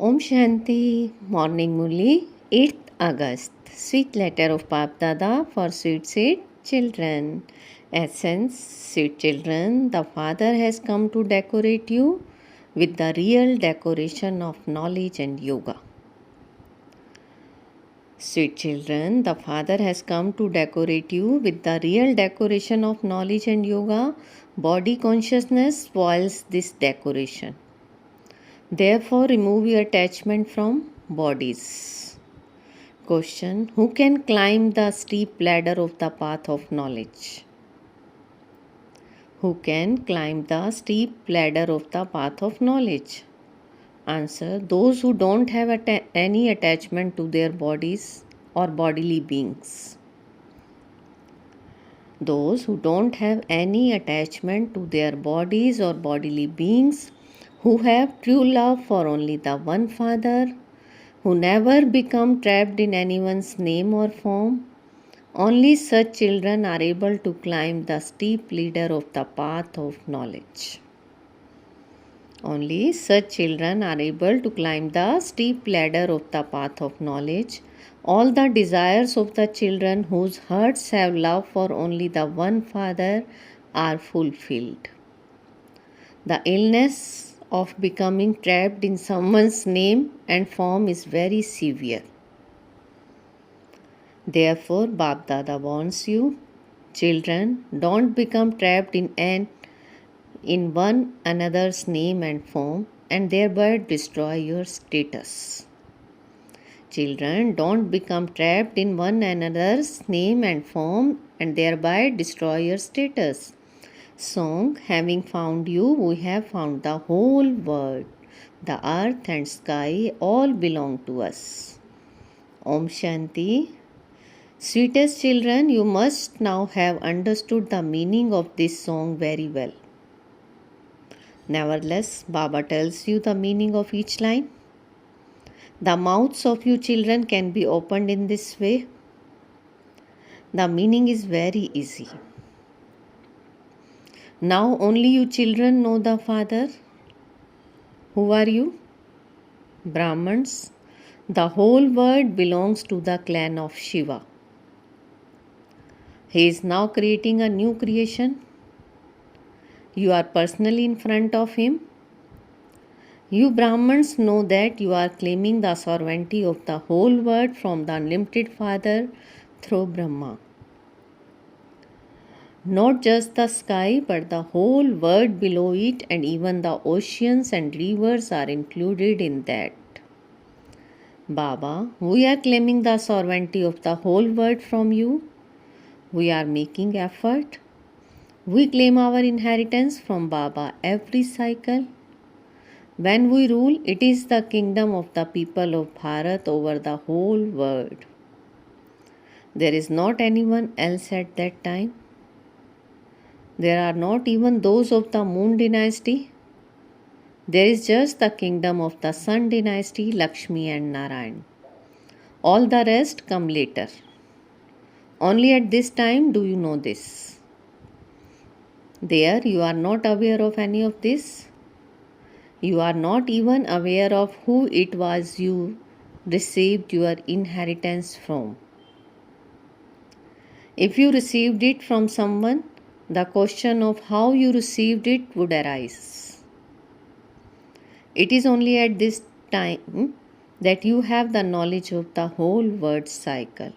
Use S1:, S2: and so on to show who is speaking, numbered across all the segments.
S1: Om Shanti, Morning Murli, 8th August. Sweet letter of Pap Dada for sweet children. Essence, sweet children, the Father has come to decorate you with the real decoration of knowledge and yoga. Sweet children, the Father has come to decorate you with the real decoration of knowledge and yoga. Body consciousness spoils this decoration. Therefore, remove your attachment from bodies. Question: who can climb the steep ladder of the path of knowledge? Who can climb the steep ladder of the path of knowledge? Answer: those who don't have any attachment to their bodies or bodily beings. Those who don't have any attachment to their bodies or bodily beings, who have true love for only the one Father, who never become trapped in anyone's name or form, only such children are able to climb the steep ladder of the path of knowledge. Only such children are able to climb the steep ladder of the path of knowledge. All the desires of the children whose hearts have love for only the one Father are fulfilled. The illness of becoming trapped in someone's name and form is very severe. Therefore, Bap Dada warns you, children, don't become trapped in one another's name and form and thereby destroy your status. Children, don't become trapped in one another's name and form and thereby destroy your status. Song: having found you, we have found the whole world. The earth and sky all belong to us. Om Shanti. Sweetest children, you must now have understood the meaning of this song very well. Nevertheless, Baba tells you the meaning of each line. The mouths of you children can be opened in this way. The meaning is very easy. Now only you children know the Father. Who are you? Brahmans. The whole world belongs to the clan of Shiva. He is now creating a new creation. You are personally in front of him. You Brahmans know that you are claiming the sovereignty of the whole world from the unlimited Father through Brahma. Not just the sky, but the whole world below it, and even the oceans and rivers are included in that. Baba, we are claiming the sovereignty of the whole world from you. We are making effort. We claim our inheritance from Baba every cycle. When we rule, it is the kingdom of the people of Bharat over the whole world. There is not anyone else at that time. There are not even those of the Moon dynasty. There is just the kingdom of the Sun dynasty, Lakshmi and Narayan. All the rest come later. Only at this time do you know this. There you are not aware of any of this. You are not even aware of who it was you received your inheritance from. If you received it from someone, the question of how you received it would arise. It is only at this time that you have the knowledge of the whole world cycle.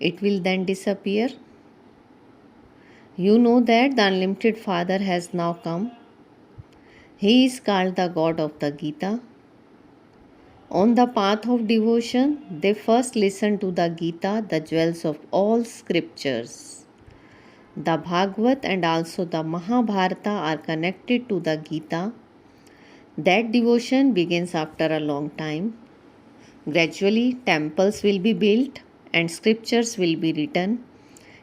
S1: It will then disappear. You know that the unlimited Father has now come. He is called the God of the Gita. On the path of devotion, they first listen to the Gita, the jewels of all scriptures. The Bhagavad and also the Mahabharata are connected to the Gita. That devotion begins after a long time. Gradually, temples will be built and scriptures will be written.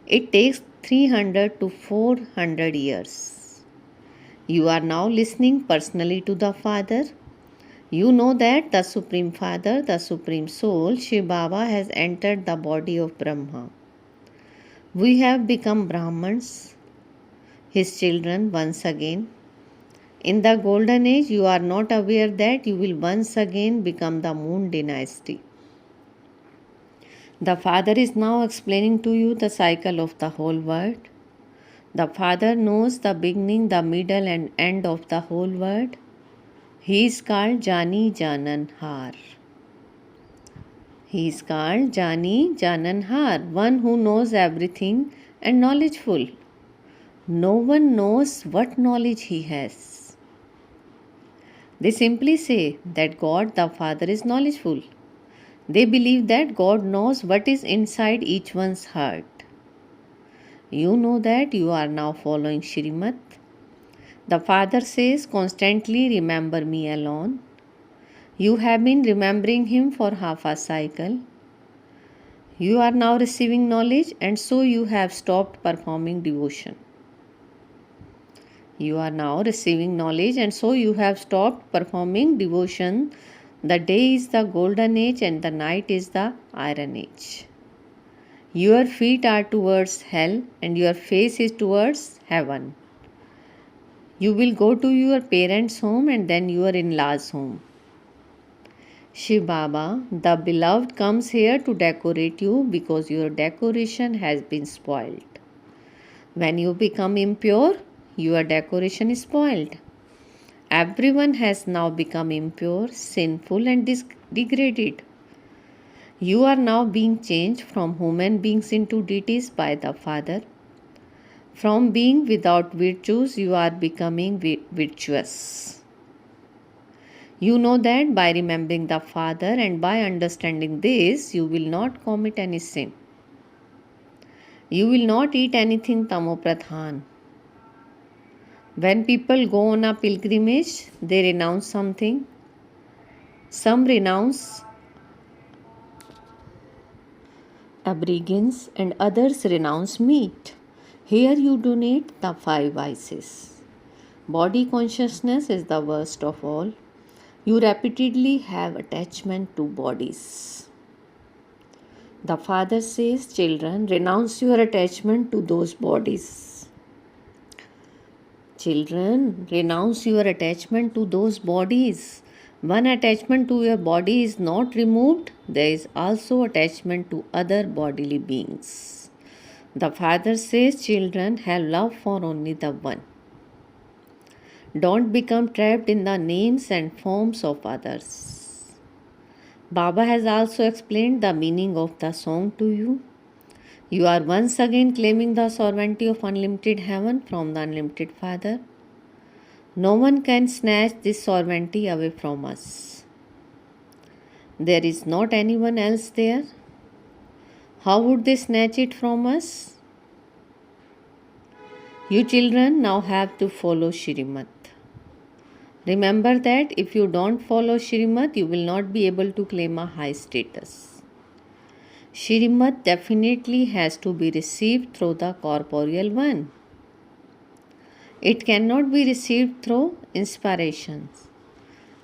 S1: It takes 300 to 400 years. You are now listening personally to the Father. You know that the Supreme Father, the Supreme Soul, Shiv Baba, has entered the body of Brahma. We have become Brahmans, his children once again. In the golden age, you are not aware that you will once again become the moon dynasty. The Father is now explaining to you the cycle of the whole world. The Father knows the beginning, the middle, and end of the whole world. He is called Jani Jananhar. He is called Jani Jananhar, one who knows everything and knowledgeful. No one knows what knowledge he has. They simply say that God the Father is knowledgeful. They believe that God knows what is inside each one's heart. You know that you are now following Shrimat. The Father says constantly, remember me alone. You have been remembering him for half a cycle. You are now receiving knowledge, and so you have stopped performing devotion. You are now receiving knowledge, and so you have stopped performing devotion. The day is the golden age and the night is the iron age. Your feet are towards hell and your face is towards heaven. You will go to your parents' home and then your in-laws' home. Shiv Baba, the beloved, comes here to decorate you because your decoration has been spoiled. When you become impure, your decoration is spoiled. Everyone has now become impure, sinful, and degraded. You are now being changed from human beings into deities by the Father. From being without virtues, you are becoming virtuous. You know that by remembering the Father and by understanding this, you will not commit any sin. You will not eat anything tamopradhan. When people go on a pilgrimage, they renounce something. Some renounce aborigines and others renounce meat. Here you donate the 5 vices. Body consciousness is the worst of all. You repeatedly have attachment to bodies. The Father says, children, renounce your attachment to those bodies. Children, renounce your attachment to those bodies. One attachment to your body is not removed, there is also attachment to other bodily beings. The Father says, children, have love for only the one. Don't become trapped in the names and forms of others. Baba has also explained the meaning of the song to you. You are once again claiming the sovereignty of unlimited heaven from the unlimited Father. No one can snatch this sovereignty away from us. There is not anyone else there. How would they snatch it from us? You children now have to follow Shrimat. Remember that if you don't follow Shrimat, you will not be able to claim a high status. Shrimat definitely has to be received through the corporeal one. It cannot be received through inspirations.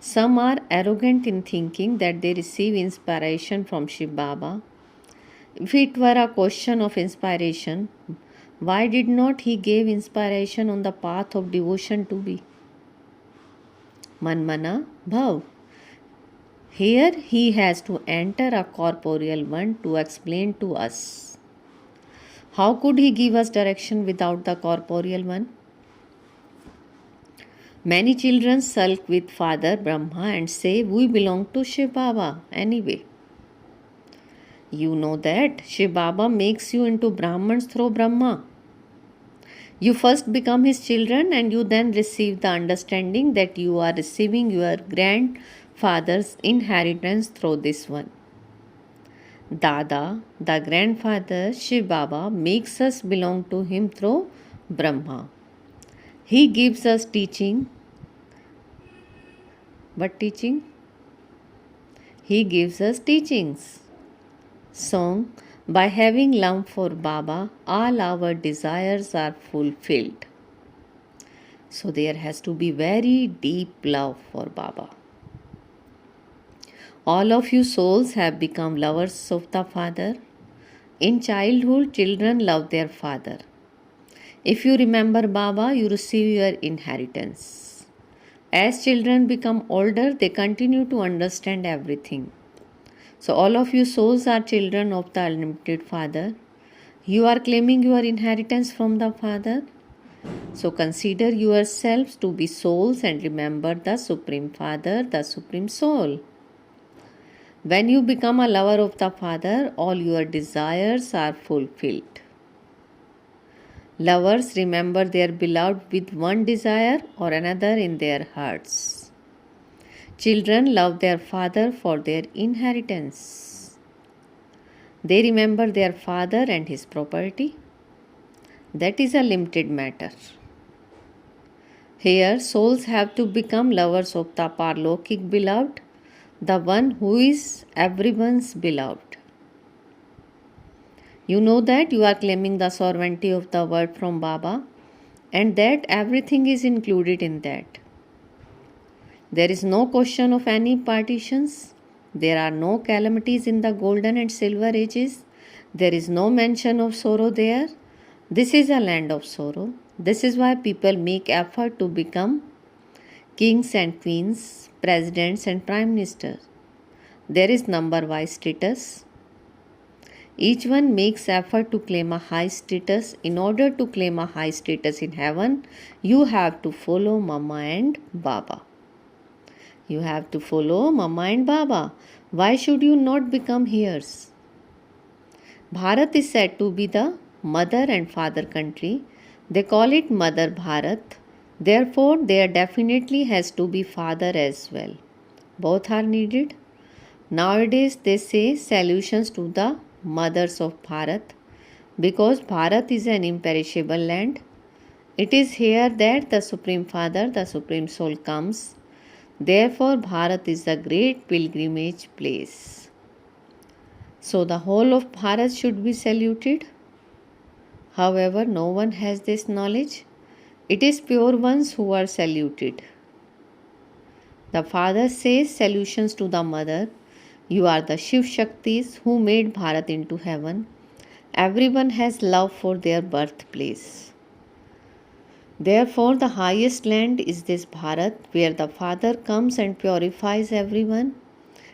S1: Some are arrogant in thinking that they receive inspiration from Shiv Baba. If it were a question of inspiration, why did not he give inspiration on the path of devotion to be? Manmana Bhav. Here he has to enter a corporeal one to explain to us. How could he give us direction without the corporeal one? Many children sulk with Father Brahma and say, we belong to Shiv Baba anyway. You know that Shiv Baba makes you into Brahmans through Brahma. You first become his children and you then receive the understanding that you are receiving your grandfather's inheritance through this one. Dada, the grandfather Shiv Baba, makes us belong to him through Brahma. He gives us teaching. What teaching? He gives us teachings. Song, by having love for Baba, all our desires are fulfilled. So there has to be very deep love for Baba. All of you souls have become lovers of the Father. In childhood, children love their father. If you remember Baba, you receive your inheritance. As children become older, they continue to understand everything. So, all of you souls are children of the Unlimited Father. You are claiming your inheritance from the Father. So, consider yourselves to be souls and remember the Supreme Father, the Supreme Soul. When you become a lover of the Father, all your desires are fulfilled. Lovers remember their beloved with one desire or another in their hearts. Children love their father for their inheritance. They remember their father and his property. That is a limited matter. Here, souls have to become lovers of the Parlokik beloved, the one who is everyone's beloved. You know that you are claiming the sovereignty of the word from Baba and that everything is included in that. There is no question of any partitions. There are no calamities in the golden and silver ages. There is no mention of sorrow there. This is a land of sorrow. This is why people make effort to become kings and queens, presidents and prime ministers. There is number-wise status. Each one makes effort to claim a high status. In order to claim a high status in heaven, you have to follow Mama and Baba. You have to follow Mama and Baba. Why should you not become heirs? Bharat is said to be the mother and father country. They call it Mother Bharat. Therefore, there definitely has to be father as well. Both are needed. Nowadays, they say solutions to the mothers of Bharat because Bharat is an imperishable land. It is here that the Supreme Father, the Supreme Soul comes. Therefore, Bharat is a great pilgrimage place. So, the whole of Bharat should be saluted. However, no one has this knowledge. It is pure ones who are saluted. The Father says solutions to the Mother. You are the Shiv Shaktis who made Bharat into heaven. Everyone has love for their birthplace. Therefore, the highest land is this Bharat where the Father comes and purifies everyone.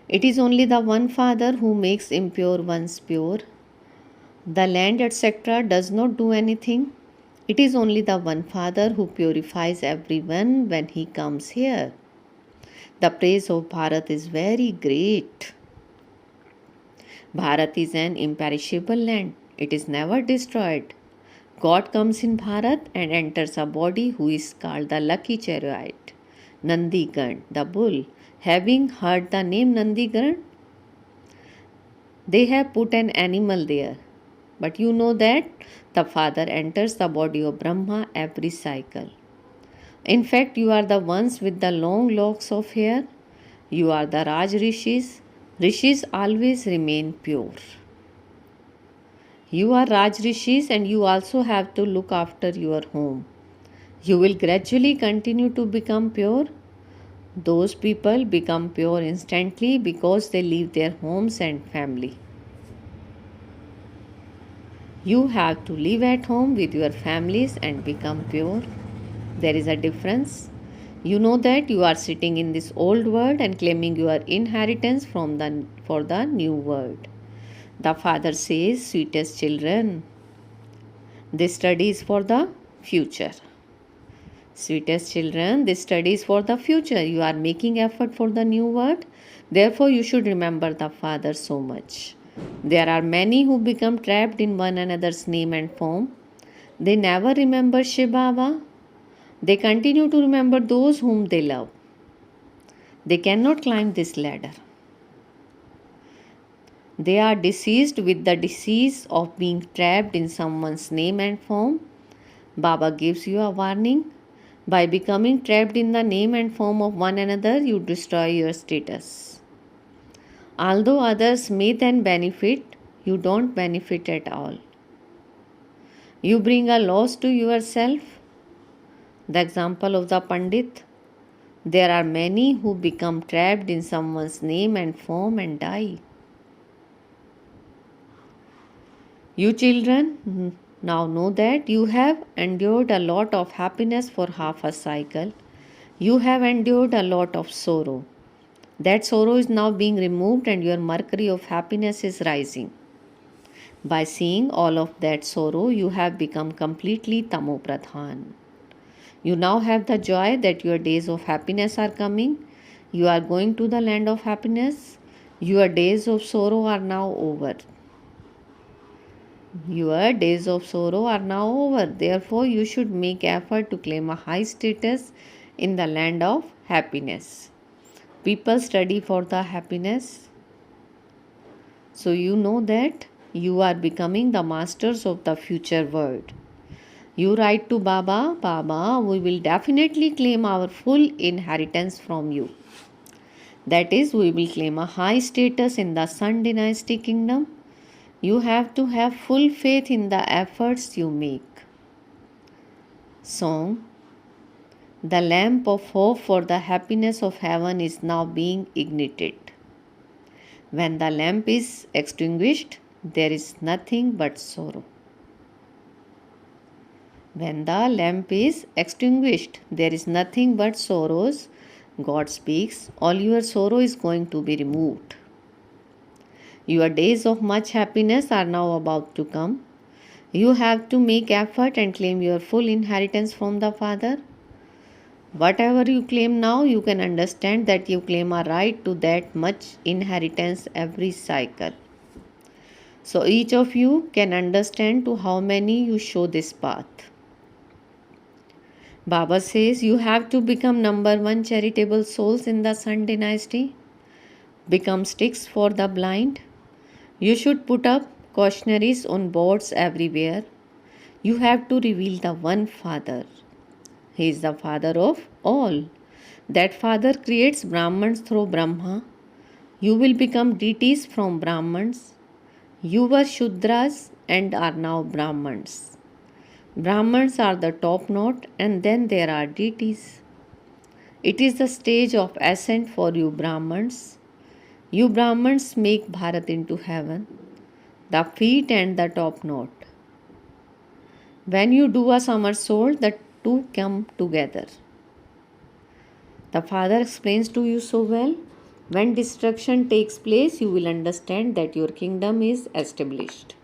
S1: It is only the one Father who makes impure ones pure. The land, etc., does not do anything. It is only the one Father who purifies everyone when he comes here. The praise of Bharat is very great. Bharat is an imperishable land. It is never destroyed. God comes in Bharat and enters a body who is called the lucky chariot, Nandigan, the bull. Having heard the name Nandigan, they have put an animal there. But you know that the Father enters the body of Brahma every cycle. In fact, you are the ones with the long locks of hair. You are the Raj Rishis. Rishis always remain pure. You are Raj Rishis and you also have to look after your home. You will gradually continue to become pure. Those people become pure instantly because they leave their homes and family. You have to live at home with your families and become pure. There is a difference. You know that you are sitting in this old world and claiming your inheritance for the new world. The Father says, sweetest children, this study is for the future. Sweetest children, this study is for the future. You are making effort for the new world. Therefore, you should remember the Father so much. There are many who become trapped in one another's name and form. They never remember Shiv Baba. They continue to remember those whom they love. They cannot climb this ladder. They are diseased with the disease of being trapped in someone's name and form. Baba gives you a warning. By becoming trapped in the name and form of one another, you destroy your status. Although others may then benefit, you don't benefit at all. You bring a loss to yourself. The example of the Pandit. There are many who become trapped in someone's name and form and die. You children now know that you have endured a lot of happiness for half a cycle. You have endured a lot of sorrow. That sorrow is now being removed and your mercury of happiness is rising. By seeing all of that sorrow, you have become completely tamopradhan. You now have the joy that your days of happiness are coming. You are going to the land of happiness. Your days of sorrow are now over. Your days of sorrow are now over. Therefore, you should make effort to claim a high status in the land of happiness. People study for the happiness. So you know that you are becoming the masters of the future world. You write to Baba, Baba, we will definitely claim our full inheritance from you. That is, we will claim a high status in the Sun Dynasty kingdom. You have to have full faith in the efforts you make. Song. The lamp of hope for the happiness of heaven is now being ignited. When the lamp is extinguished, there is nothing but sorrow. When the lamp is extinguished, there is nothing but sorrows. God speaks, all your sorrow is going to be removed. Your days of much happiness are now about to come. You have to make effort and claim your full inheritance from the Father. Whatever you claim now, you can understand that you claim a right to that much inheritance every cycle. So each of you can understand to how many you show this path. Baba says you have to become number one charitable souls in the Sun Dynasty. Become sticks for the blind. You should put up cautionaries on boards everywhere. You have to reveal the one Father. He is the Father of all. That Father creates Brahmans through Brahma. You will become deities from Brahmans. You were Shudras and are now Brahmans. Brahmans are the top note and then there are deities. It is the stage of ascent for you Brahmans. You Brahmans make Bharat into heaven, the feet and the top note. When you do a somersault, the two come together. The Father explains to you so well. When destruction takes place, you will understand that your kingdom is established.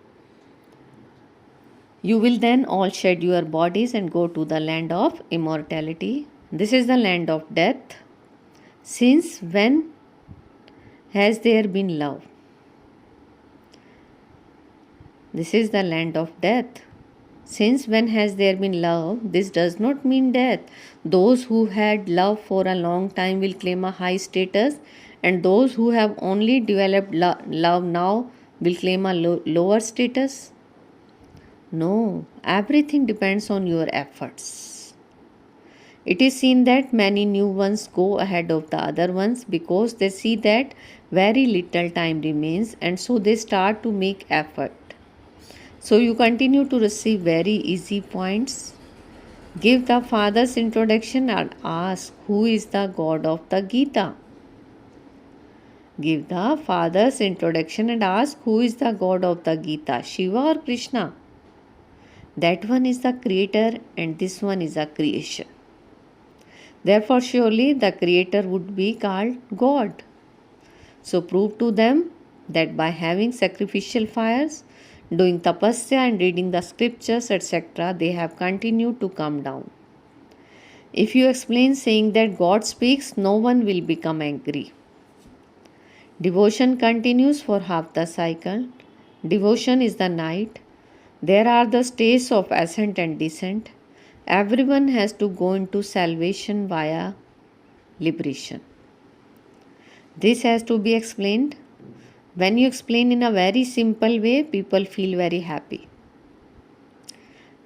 S1: You will then all shed your bodies and go to the land of immortality. This is the land of death. Since when has there been love? This is the land of death. Since when has there been love? This does not mean death. Those who had love for a long time will claim a high status, and those who have only developed love now will claim a lower status. No, everything depends on your efforts. It is seen that many new ones go ahead of the other ones because they see that very little time remains, and so they start to make effort. So you continue to receive very easy points. Give the Father's introduction and ask who is the God of the Gita. Give the Father's introduction and ask who is the God of the Gita, Shiva or Krishna. That one is the creator and this one is a creation. Therefore, surely the creator would be called God. So prove to them that by having sacrificial fires, doing tapasya and reading the scriptures, etc., they have continued to come down. If you explain saying that God speaks, no one will become angry. Devotion continues for half the cycle. Devotion is the night. There are the stages of ascent and descent. Everyone has to go into salvation via liberation. This has to be explained. When you explain in a very simple way, people feel very happy.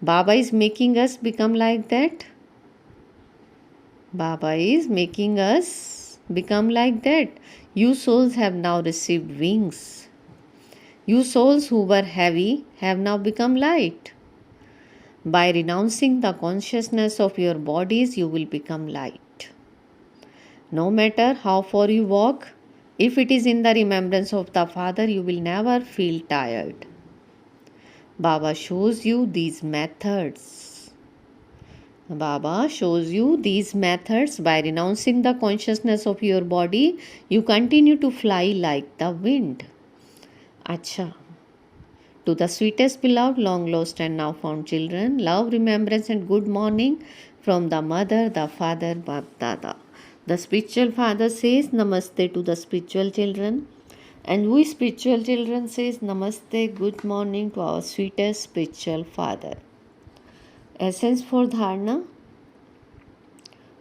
S1: Baba is making us become like that. Baba is making us become like that. You souls have now received wings. You souls who were heavy have now become light. By renouncing the consciousness of your bodies, you will become light. No matter how far you walk, if it is in the remembrance of the Father, you will never feel tired. Baba shows you these methods. Baba shows you these methods. By renouncing the consciousness of your body, you continue to fly like the wind. Acha. To the sweetest beloved, long lost and now found children, love, remembrance and good morning from the mother, the father, Bab Dada. The spiritual father says Namaste to the spiritual children, and we spiritual children says Namaste, good morning to our sweetest spiritual father. Essence for Dharana: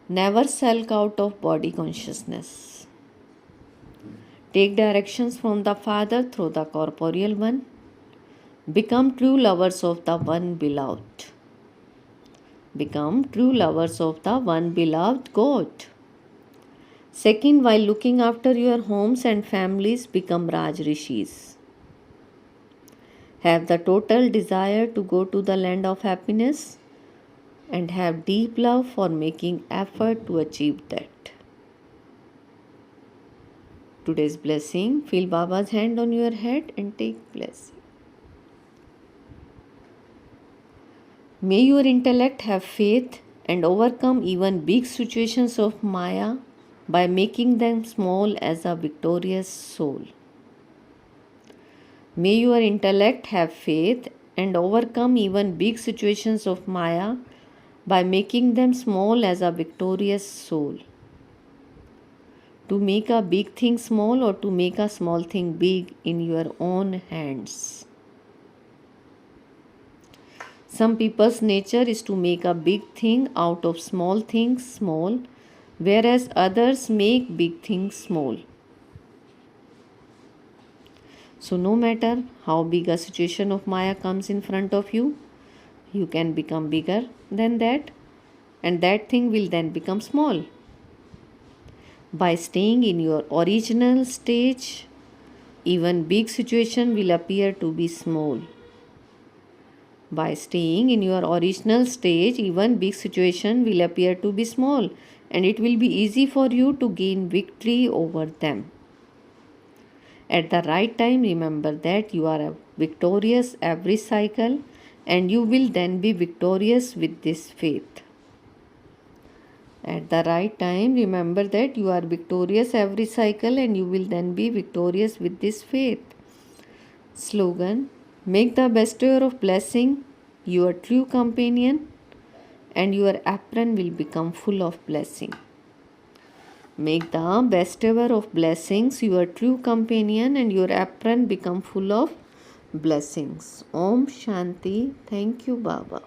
S1: never sulk out of body consciousness. Take directions from the Father through the corporeal one. Become true lovers of the one beloved. Become true lovers of the one beloved God. Second, while looking after your homes and families, become Raj Rishis. Have the total desire to go to the land of happiness and have deep love for making effort to achieve that. Today's blessing: feel Baba's hand on your head and take blessing. May your intellect have faith and overcome even big situations of Maya by making them small as a victorious soul. May your intellect have faith and overcome even big situations of Maya by making them small as a victorious soul. To make a big thing small or to make a small thing big in your own hands. Some people's nature is to make a big thing out of small things small, whereas others make big things small. So no matter how big a situation of Maya comes in front of you, you can become bigger than that, and that thing will then become small. By staying in your original stage, even big situation will appear to be small. By staying in your original stage, even big situation will appear to be small, and it will be easy for you to gain victory over them. At the right time, remember that you are victorious every cycle, and you will then be victorious with this faith. At the right time, remember that you are victorious every cycle, and you will then be victorious with this faith. Slogan: make the bestower of blessing your true companion, and your apron will become full of blessing. Make the bestower of blessings your true companion, and your apron become full of blessings. Om Shanti. Thank you, Baba.